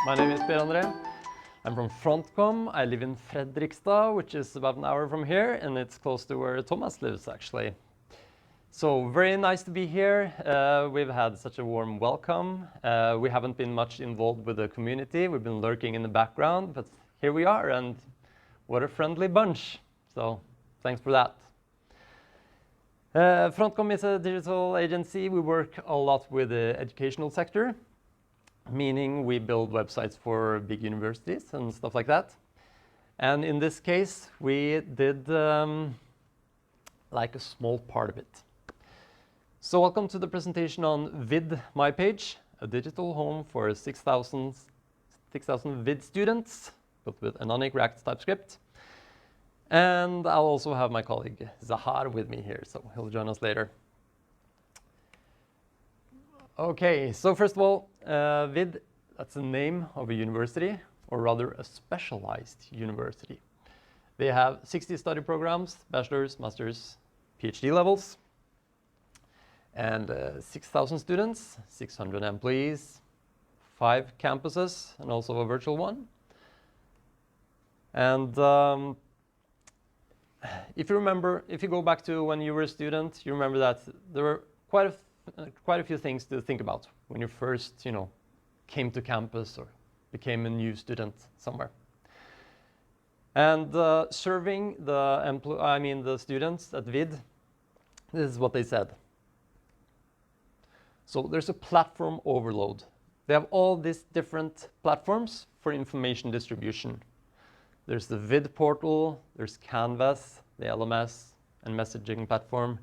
My name is André. I'm from Frontkom. I live in Fredrikstad, which is about an hour from here, and it's close to where Thomas lives, actually. So very nice to be here. We've had such a warm welcome. We haven't been much involved with the community. We've been lurking in the background, but here we are, and what a friendly bunch. So thanks for that. Frontkom is a digital agency. We work a lot with the educational sector, meaning we build websites for big universities and stuff like that. And in this case, we did like a small part of it. So welcome to the presentation on VID My Page, a digital home for 6,000 VID students, built with Enonic, React, TypeScript. And I'll also have my colleague Zakhar with me here, so he'll join us later. Okay, so first of all, VID, that's the name of a university, or rather a specialized university. They have 60 study programs, bachelor's, master's, PhD levels, and 6,000 students, 600 employees, 5 campuses, and also a virtual one. And if you remember, if you go back to when you were a student, you remember that there were quite a few things to think about when you first, came to campus or became a new student somewhere. And serving the students at VID, this is what they said. So there's a platform overload. They have all these different platforms for information distribution. There's the VID portal, there's Canvas, the LMS and messaging platform,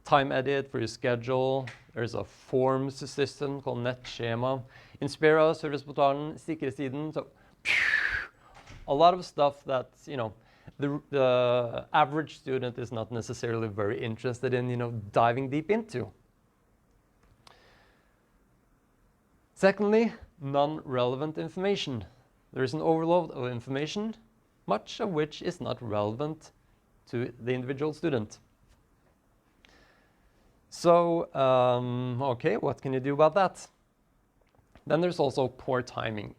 TimeEdit for your schedule, there's a forms system called Nettskjema, Inspira, Serviceportalen, Sikresiden, so a lot of stuff that, the average student is not necessarily very interested in, diving deep into. Secondly, non-relevant information. There is an overload of information, much of which is not relevant to the individual student. So, okay, what can you do about that? Then there's also poor timing.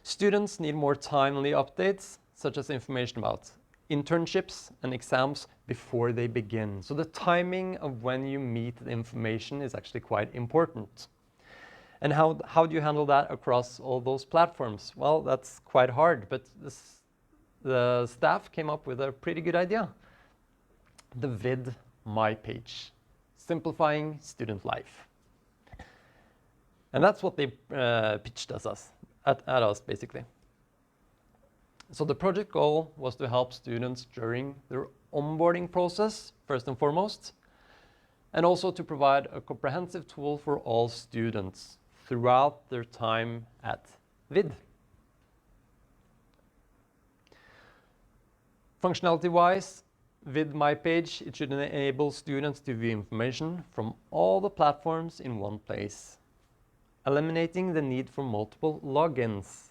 Students need more timely updates, such as information about internships and exams before they begin. So the timing of when you meet the information is actually quite important. And how do you handle that across all those platforms? Well, that's quite hard, but the staff came up with a pretty good idea. The VID My Page, simplifying student life. And that's what they pitched at us, basically. So the project goal was to help students during their onboarding process, first and foremost, and also to provide a comprehensive tool for all students throughout their time at VID. Functionality-wise, VID My Page, it should enable students to view information from all the platforms in one place, eliminating the need for multiple logins.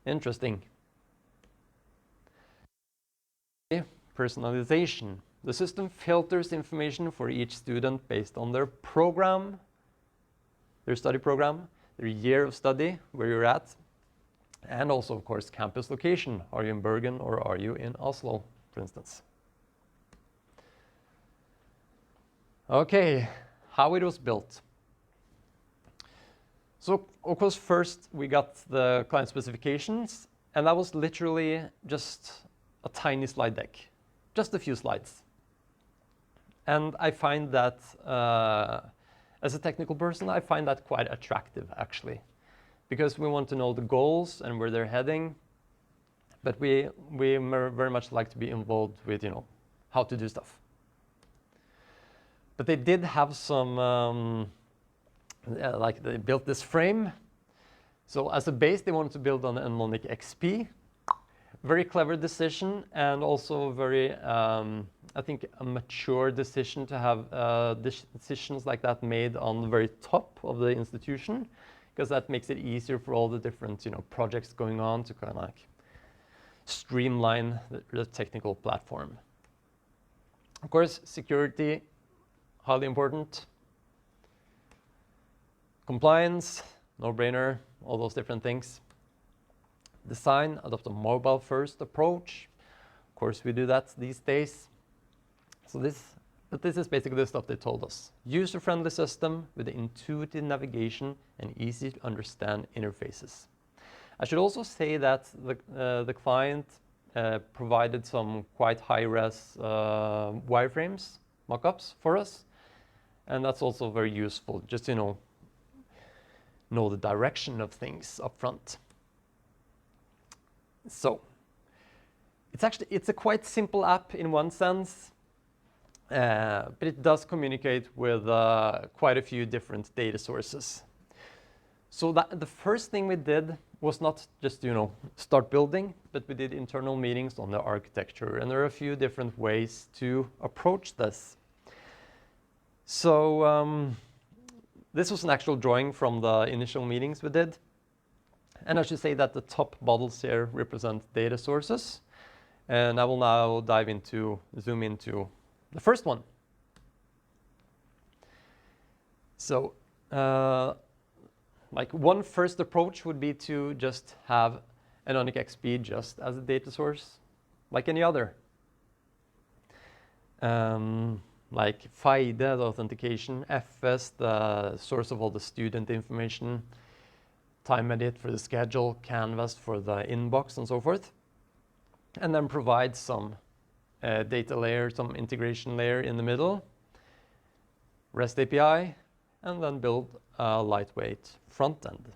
Interesting. Personalization. The system filters information for each student based on their program, their study program, their year of study, where you're at, and also, of course, campus location. Are you in Bergen or are you in Oslo, for instance? Okay, how it was built. So, of course, first we got the client specifications, and that was literally just a tiny slide deck, just a few slides. And I find that, as a technical person, I find that quite attractive, actually, because we want to know the goals and where they're heading, but we very much like to be involved with, how to do stuff. But they did have some, they built this frame. So as a base, they wanted to build on Enonic XP. Very clever decision, and also very, I think, a mature decision to have decisions like that made on the very top of the institution, because that makes it easier for all the different, projects going on to kind of like streamline the technical platform. Of course, security, highly important. Compliance, no-brainer, all those different things. Design, adopt a mobile-first approach. Of course, we do that these days. So but this is basically the stuff they told us. User-friendly system with intuitive navigation and easy to understand interfaces. I should also say that the client provided some quite high-res wireframes, mockups for us, and that's also very useful, just to know the direction of things up front. So it's a quite simple app in one sense, but it does communicate with quite a few different data sources. So the first thing we did was not just start building, but we did internal meetings on the architecture, and there are a few different ways to approach this. So this was an actual drawing from the initial meetings we did. And I should say that the top bubbles here represent data sources. And I will now zoom into the first one. So like one first approach would be to just have Enonic XP just as a data source, like any other. Like FEIDE, the authentication, FS, the source of all the student information, TimeEdit for the schedule, Canvas for the inbox, and so forth. And then provide some data layer, some integration layer in the middle, REST API, and then build a lightweight front end.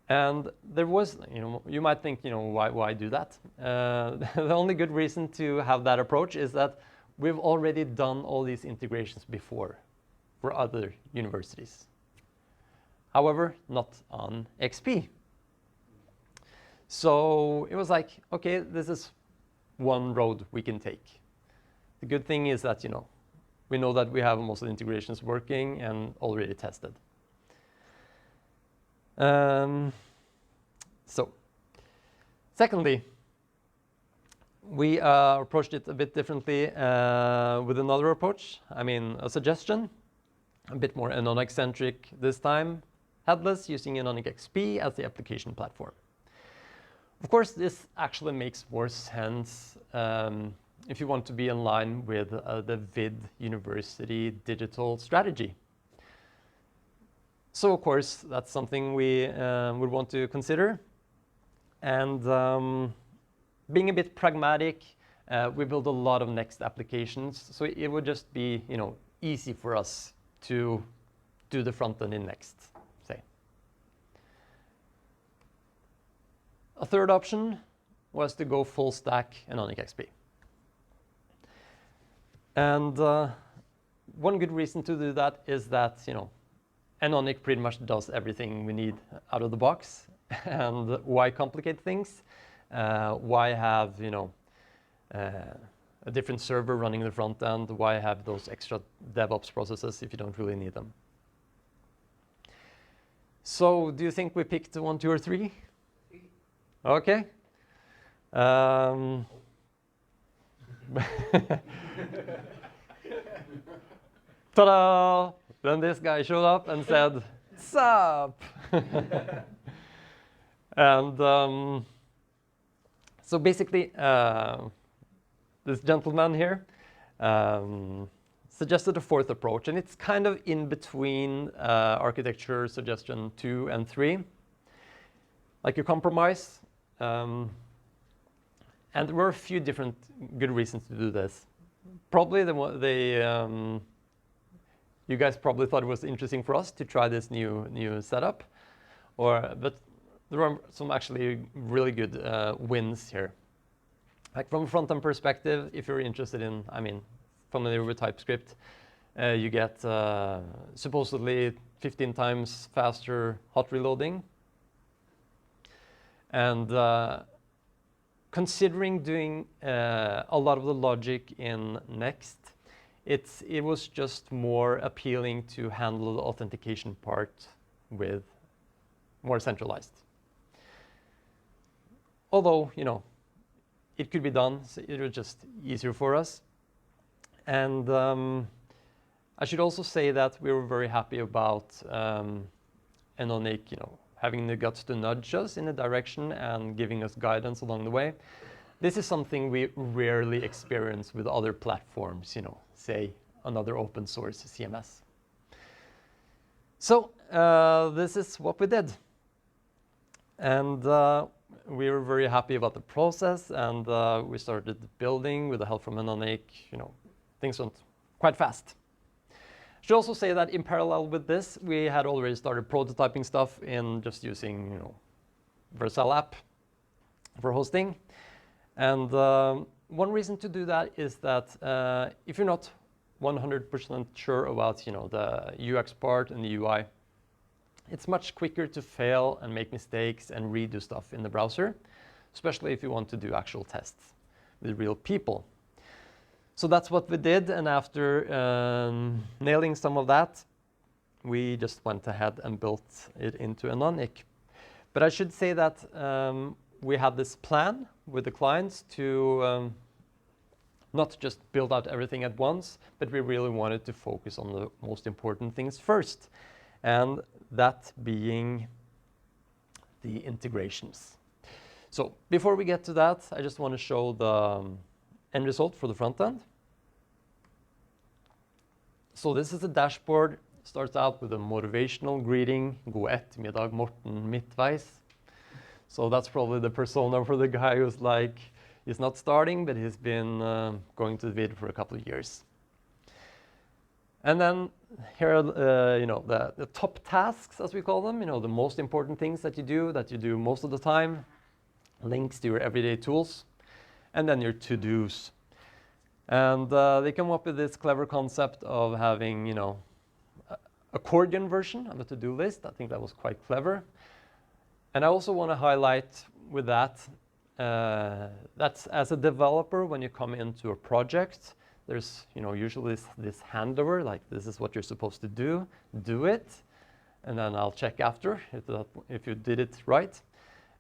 And there was, you might think, why do that? The only good reason to have that approach is that we've already done all these integrations before for other universities. However, not on XP. So it was like, okay, this is one road we can take. The good thing is that, we know that we have most of the integrations working and already tested. So, secondly, we approached it a bit differently with another approach. I mean, a suggestion, a bit more Enonic-centric this time, headless, using Enonic XP as the application platform. Of course, this actually makes more sense if you want to be in line with the VID university digital strategy. So, of course, that's something we would want to consider. And being a bit pragmatic, we build a lot of Next applications, so it would just be, easy for us to do the front end in Next, say. A third option was to go full stack Enonic XP. And one good reason to do that is that, Enonic pretty much does everything we need out of the box. And why complicate things? Why have, a different server running the front end? Why have those extra DevOps processes if you don't really need them? So do you think we picked 1, 2, or 3? Okay. Ta-da! Then this guy showed up and said, "Sup?" And so basically, this gentleman here suggested a fourth approach, and it's kind of in between architecture suggestion 2 and 3, like a compromise. And there were a few different good reasons to do this. Probably you guys probably thought it was interesting for us to try this new setup, but there are some actually really good wins here. Like from a front-end perspective, if you're interested in, familiar with TypeScript, you get supposedly 15 times faster hot reloading. And considering doing a lot of the logic in Next, it was just more appealing to handle the authentication part with more centralized. Although, it could be done, so it was just easier for us. And I should also say that we were very happy about Enonic, having the guts to nudge us in a direction and giving us guidance along the way. This is something we rarely experience with other platforms, say another open source CMS. So this is what we did. And we were very happy about the process, and we started building with the help from Enonic. Things went quite fast. I should also say that in parallel with this, we had already started prototyping stuff in just using, Vercel app for hosting. And one reason to do that is that if you're not 100% sure about, the UX part and the UI, it's much quicker to fail and make mistakes and redo stuff in the browser, especially if you want to do actual tests with real people. So that's what we did, and after nailing some of that, we just went ahead and built it into Enonic. But I should say that we had this plan with the clients to not just build out everything at once, but we really wanted to focus on the most important things first, and that being the integrations. So before we get to that, I just want to show the end result for the front end. So this is a dashboard. Starts out with a motivational greeting, God ettermiddag, Morten midtveis. So that's probably the persona for the guy who's like, he's not starting, but he's been going to the VID for a couple of years. And then here are the top tasks, as we call them, the most important things that you do most of the time, links to your everyday tools, and then your to-dos. And they come up with this clever concept of having, accordion version of a to-do list. I think that was quite clever. And I also want to highlight with that, that's as a developer, when you come into a project, there's usually this handover, like this is what you're supposed to do it, and then I'll check after if you did it right.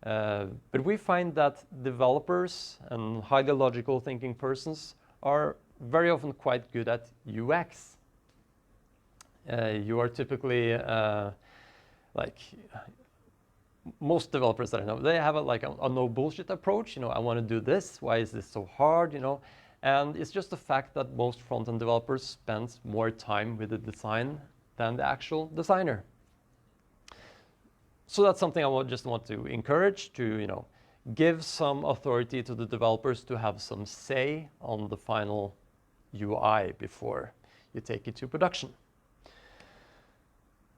But we find that developers and highly logical thinking persons are very often quite good at UX. You are typically like most developers that I know, they have a no bullshit approach. I want to do this. Why is this so hard? And it's just the fact that most front-end developers spend more time with the design than the actual designer. So that's something I just want to encourage, to give some authority to the developers to have some say on the final UI before you take it to production.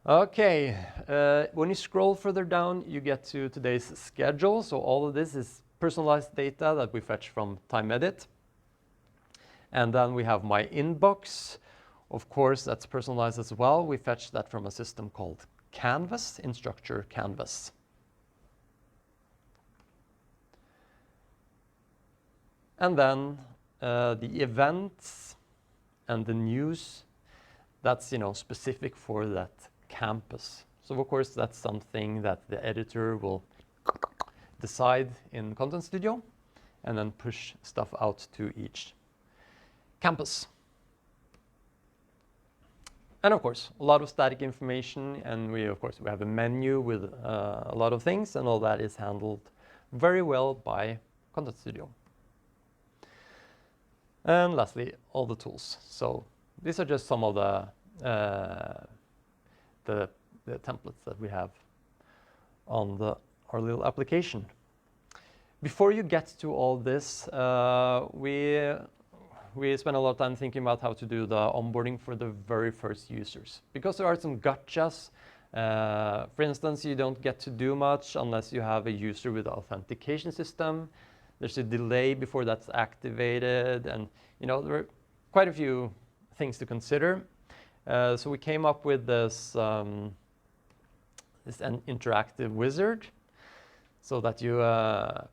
Okay, when you scroll further down, you get to today's schedule. So all of this is personalized data that we fetch from TimeEdit. And then we have my inbox. Of course, that's personalized as well. We fetch that from a system called Canvas, Instructure Canvas. And then the events and the news, that's specific for that campus. So of course, that's something that the editor will decide in Content Studio and then push stuff out to each campus. And of course, a lot of static information, and we have a menu with a lot of things, and all that is handled very well by Content Studio. And lastly, all the tools. So these are just some of the templates that we have on our little application. Before you get to all this, we spent a lot of time thinking about how to do the onboarding for the very first users, because there are some gotchas. For instance, you don't get to do much unless you have a user with the authentication system. There's a delay before that's activated, and there are quite a few things to consider. So we came up with this an interactive wizard, so that you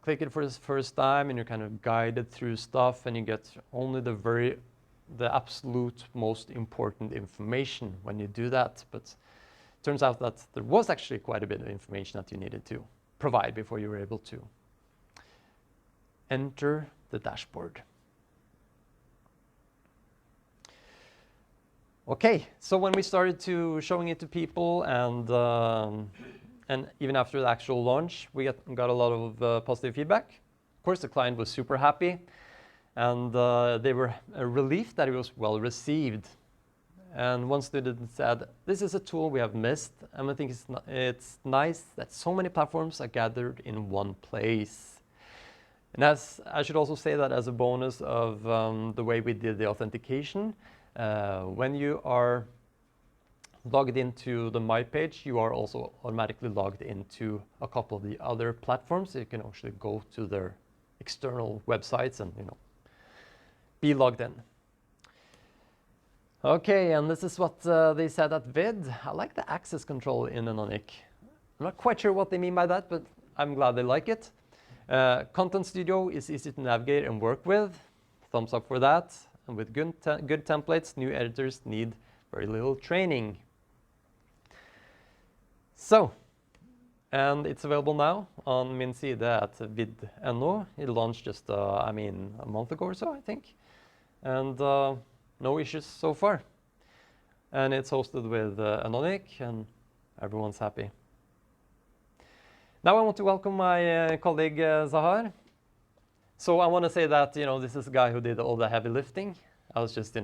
click it for the first time and you're kind of guided through stuff, and you get only the absolute most important information when you do that. But it turns out that there was actually quite a bit of information that you needed to provide before you were able to enter the dashboard. Okay, so when we started showing it to people and and even after the actual launch, we got a lot of positive feedback. Of course, the client was super happy, and they were relieved that it was well received. And one student said, "This is a tool we have missed, and I think it's nice that so many platforms are gathered in one place." And as I should also say that as a bonus of the way we did the authentication, when you are logged into the My page, you are also automatically logged into a couple of the other platforms. So you can actually go to their external websites and be logged in. Okay, and this is what they said at VID. I like the access control in Enonic. I'm not quite sure what they mean by that, but I'm glad they like it. Content Studio is easy to navigate and work with. Thumbs up for that. And with good templates, new editors need very little training. So, and it's available now on min side at VID.no. It launched just, a month ago or so, I think. And no issues so far. And it's hosted with Enonic, and everyone's happy. Now I want to welcome my colleague Zakhar. So I want to say that, this is a guy who did all the heavy lifting. I was just,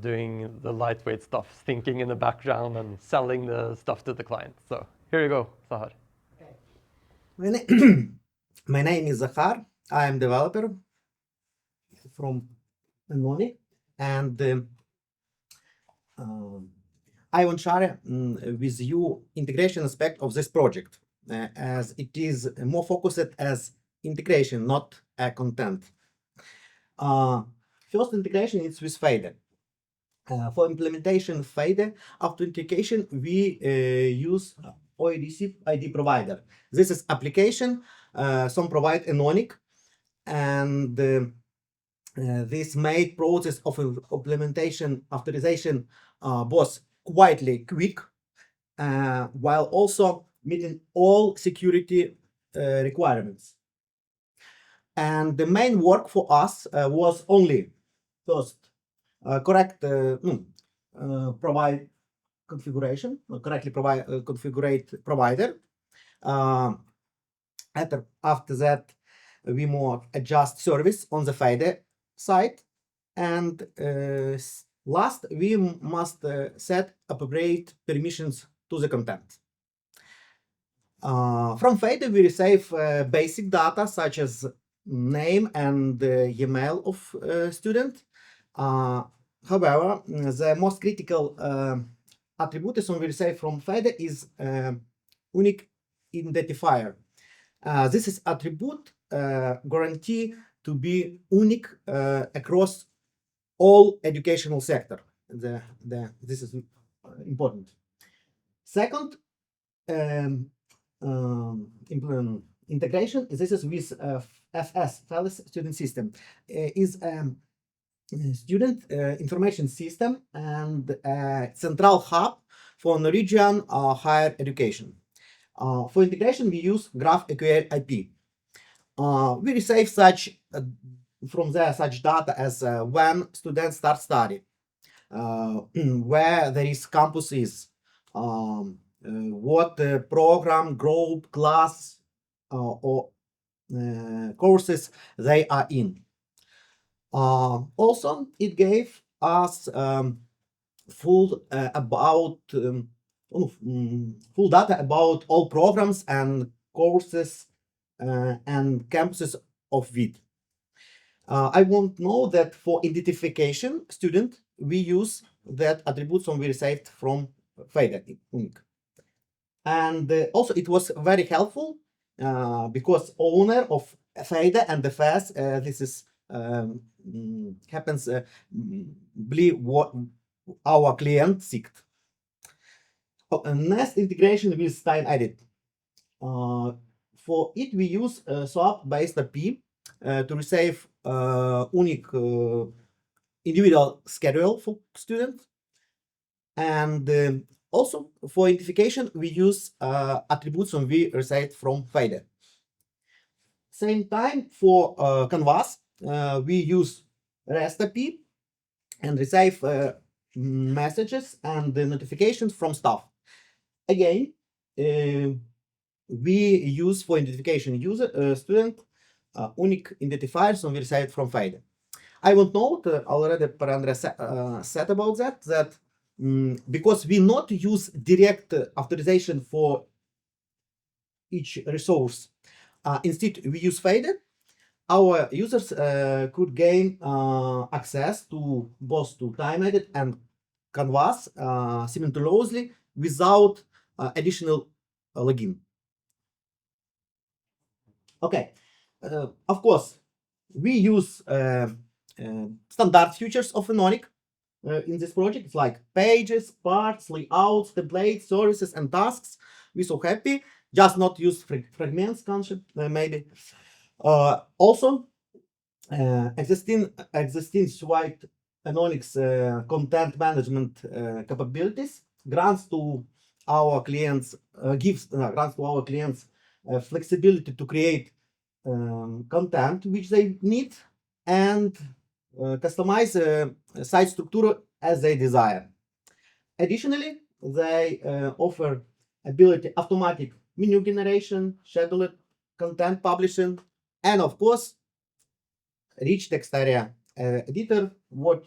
doing the lightweight stuff, thinking in the background and selling the stuff to the client. So here you go, Zakhar. Okay. My name is Zakhar. I am developer from Enonic, and I want to share with you integration aspect of this project, as it is more focused as integration, not content. First integration is with FEIDE. For implementation of FEIDE authentication, we use OIDC provider. This is application, some provide Enonic, and this made process of implementation authorization was quietly quick, while also meeting all security requirements. And the main work for us was only first correct provide configuration, correctly configure provider. After that, we more adjust service on the FEIDE side, and last we must set appropriate permissions to the content. From FEIDE we receive basic data such as name and email of student. However, the most critical attribute we receive from FEIDE is unique identifier. This is attribute guarantee to be unique across all educational sector. This is important. Second, integration. This is with FS, Felles Studentsystem, is student information system and central hub for Norwegian higher education. For integration, we use GraphQL IP. We receive such from there such data as when students start study, where there is campus is, what program, group, class, or courses they are in. Also, it gave us full full data about all programs and courses and campuses of VID. I want to know that for identification student, we use that attributes we received from FEIDE. And also it was very helpful because owner of FEIDE and the FAS, this is happens believe what our client seeked. Next integration with TimeEdit. For it, we use TSUP-based API to receive unique individual schedule for students. And also for identification, we use attributes we received from FEIDE. Same time for Canvas, we use REST API and receive messages and the notifications from staff. Again, we use for identification student unique identifiers on the side from FEIDE. I want to note already André said about that because we not use direct authorization for each resource. Instead, we use FEIDE. Our users could gain access to both to TimeEdit and Canvas simultaneously without additional login. Okay, of course, we use standard features of Enonic in this project. It's like pages, parts, layouts, templates, services, and tasks. We're so happy. Just not use fragments concept, maybe. Also, existing white Enonic's content management capabilities grants to our clients flexibility to create content which they need and customize site structure as they desire. Additionally, they offer ability automatic menu generation, scheduled content publishing, and of course, rich text area editor. What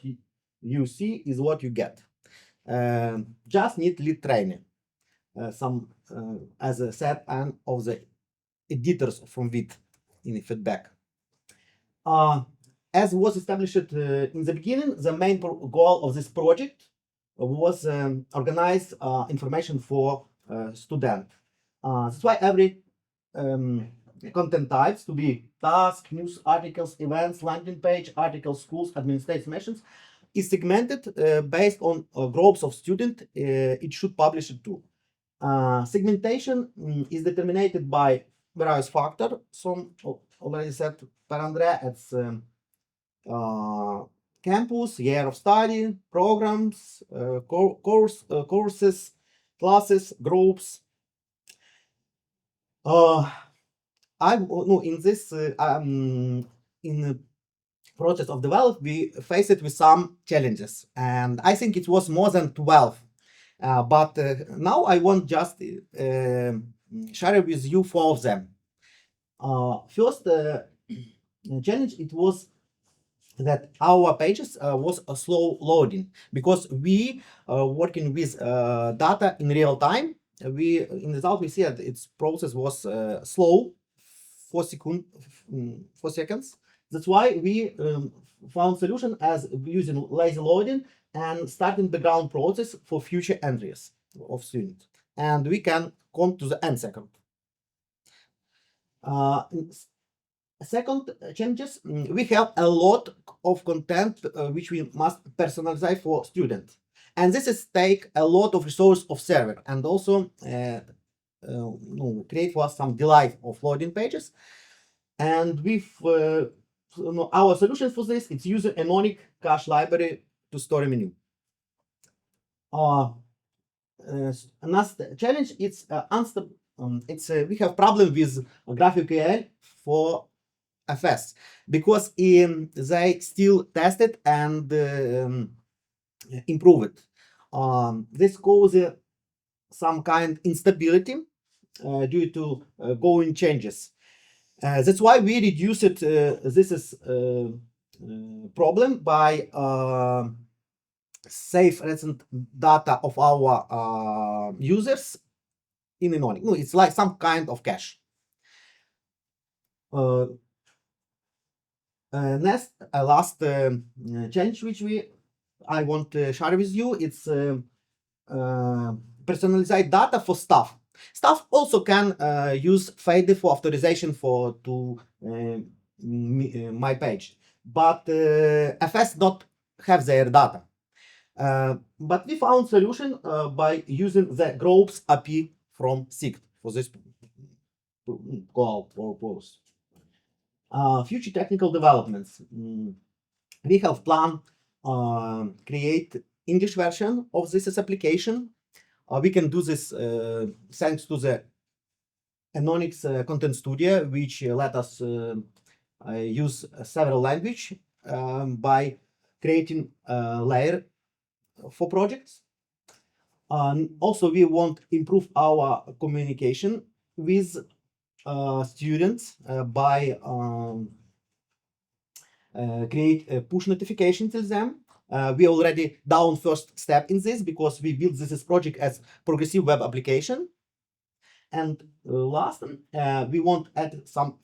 you see is what you get. Just need lead training. As I said, and of the editors from VID in feedback. As was established in the beginning, the main goal of this project was organize information for student. That's why every content types to be task, news, articles, events, landing page, articles, schools, administration missions is segmented based on groups of students it should publish it to. Segmentation is determined by various factors. Some already said per André, it's campus, year of study, programs, courses, classes, groups. In this in the process of development, we faced it with some challenges, and I think it was more than 12. But now I want just share with you 4 of them. First challenge it was that our pages was a slow loading because we working with data in real time. In the result we see that its process was slow 4 seconds. That's why we found solution as using lazy loading and starting background process for future entries of students, and we can come to the end second. Second changes, we have a lot of content which we must personalize for students, and this is take a lot of resource of server and also create for us some delay of loading pages. And with our solution for this, it's using Enonic cache library to store a menu. Another challenge it's unstable. We have problem with GraphQL for FS because they still test it and improve it. This causes some kind instability due to going changes. That's why we reduce it. This is problem by save recent data of our users in Enonic. No, it's like some kind of cache. Last change which I want to share with you, it's personalized data for staff. Staff also can use FEIDE for authorization to my page, but FS not have their data. But we found solution by using the groups API from SIG for this goal purpose. Future technical developments. We have planned create English version of this application. We can do this thanks to the Enonic's Content Studio, which let us use several languages by creating a layer for projects. Also, we want to improve our communication with students by create a push notification to them. We already done first step in this because we built this project as progressive web application. And last, we want to add some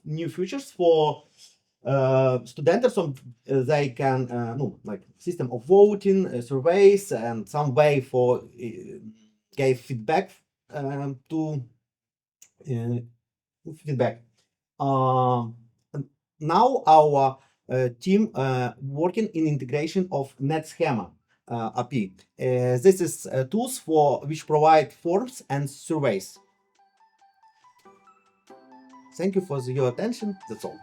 new features for students, so they can like system of voting, surveys, and some way for give feedback to feedback. Now our team working in integration of NetSchema API. This is tools for which provide forms and surveys. Thank you for your attention. That's all.